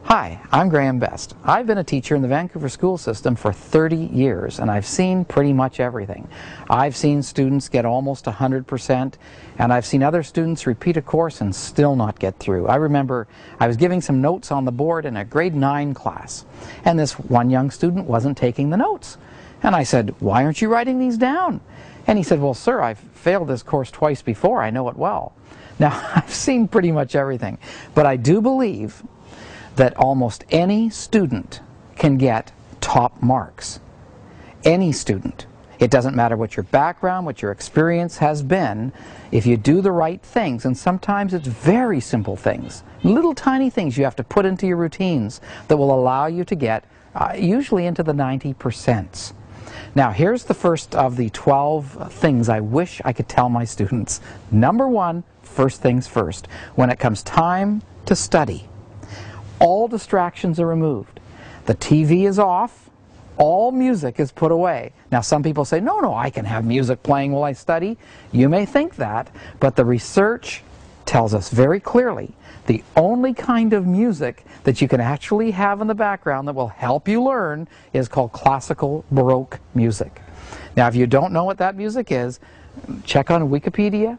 Hi, I'm Graham Best. I've been a teacher in the Vancouver school system for 30 years, and I've seen pretty much everything. I've seen students get almost 100%, and I've seen other students repeat a course and still not get through. I remember I was giving some notes on the board in a grade 9 class, and this one young student wasn't taking the notes. And I said, "Why aren't you writing these down?" And he said, "Well, sir, I've failed this course twice before. I know it well." Now, I've seen pretty much everything, but I do believe that almost any student can get top marks. Any student. It doesn't matter what your background, what your experience has been. If you do the right things, and sometimes it's very simple things, little tiny things you have to put into your routines that will allow you to get usually into the 90%. Now, here's the first of the 12 things I wish I could tell my students. Number one, first things first. When it comes time to study, all distractions are removed. The TV is off. All music is put away. Now, some people say, no, I can have music playing while I study. You may think that, but the research tells us very clearly the only kind of music that you can actually have in the background that will help you learn is called classical Baroque music. Now, if you don't know what that music is, check on Wikipedia.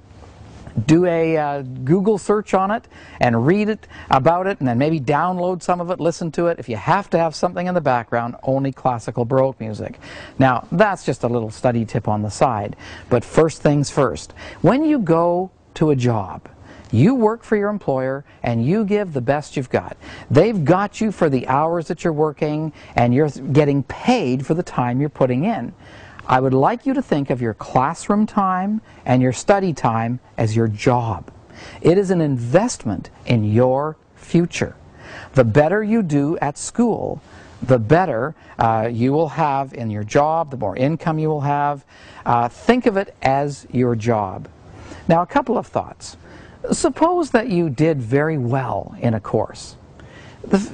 Do a Google search on it and read it about it, and then maybe download some of it, listen to it. If you have to have something in the background, only classical Baroque music. Now, that's just a little study tip on the side. But first things first. When you go to a job, you work for your employer and you give the best you've got. They've got you for the hours that you're working, and you're getting paid for the time you're putting in. I would like you to think of your classroom time and your study time as your job. It is an investment in your future. The better you do at school, the better you will have in your job, the more income you will have. Think of it as your job. Now, a couple of thoughts. Suppose that you did very well in a course.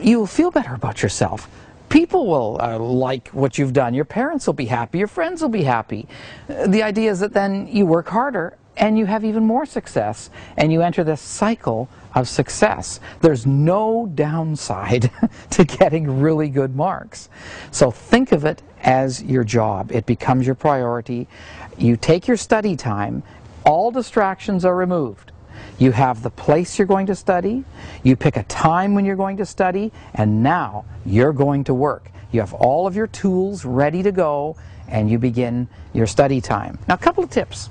You'll feel better about yourself. People will like what you've done. Your parents will be happy. Your friends will be happy. The idea is that then you work harder and you have even more success, and you enter this cycle of success. There's no downside to getting really good marks. So think of it as your job. It becomes your priority. You take your study time. All distractions are removed. You have the place you're going to study, you pick a time when you're going to study, and now you're going to work. You have all of your tools ready to go, and you begin your study time. Now, a couple of tips.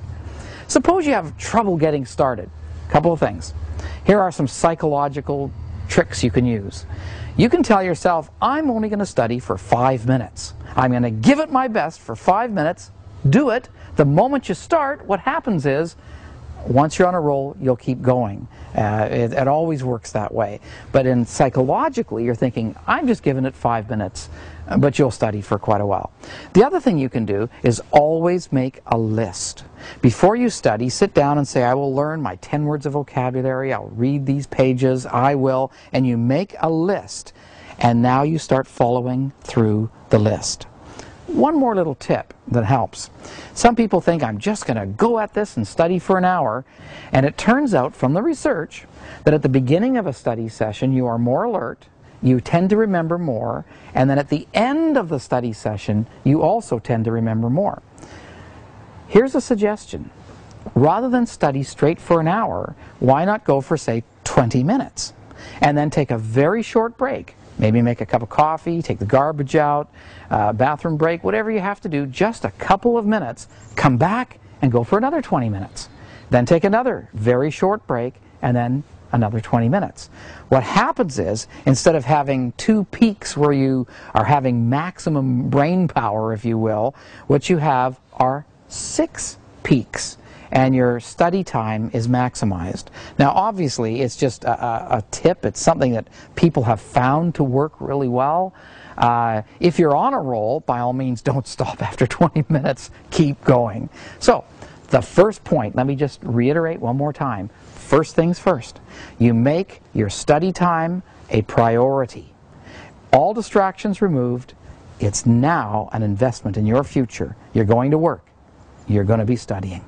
Suppose you have trouble getting started. A couple of things. Here are some psychological tricks you can use. You can tell yourself, I'm only going to study for 5 minutes. I'm going to give it my best for 5 minutes. Do it. The moment you start, what happens is, once you're on a roll, you'll keep going. It always works that way. But psychologically, you're thinking, I'm just giving it 5 minutes, but you'll study for quite a while. The other thing you can do is always make a list. Before you study, sit down and say, I will learn my 10 words of vocabulary, I'll read these pages, I will, and you make a list. And now you start following through the list. One more little tip that helps. Some people think, I'm just going to go at this and study for an hour, and it turns out from the research that at the beginning of a study session you are more alert, you tend to remember more, and then at the end of the study session you also tend to remember more. Here's a suggestion. Rather than study straight for an hour, why not go for, say, 20 minutes, and then take a very short break? Maybe make a cup of coffee, take the garbage out, bathroom break, whatever you have to do, just a couple of minutes. Come back and go for another 20 minutes. Then take another very short break, and then another 20 minutes. What happens is, instead of having 2 peaks where you are having maximum brain power, if you will, what you have are 6 peaks. And your study time is maximized. Now, obviously, it's just a tip. It's something that people have found to work really well. If you're on a roll, by all means, don't stop after 20 minutes. Keep going. So, the first point, let me just reiterate one more time. First things first. You make your study time a priority. All distractions removed. It's now an investment in your future. You're going to work. You're going to be studying.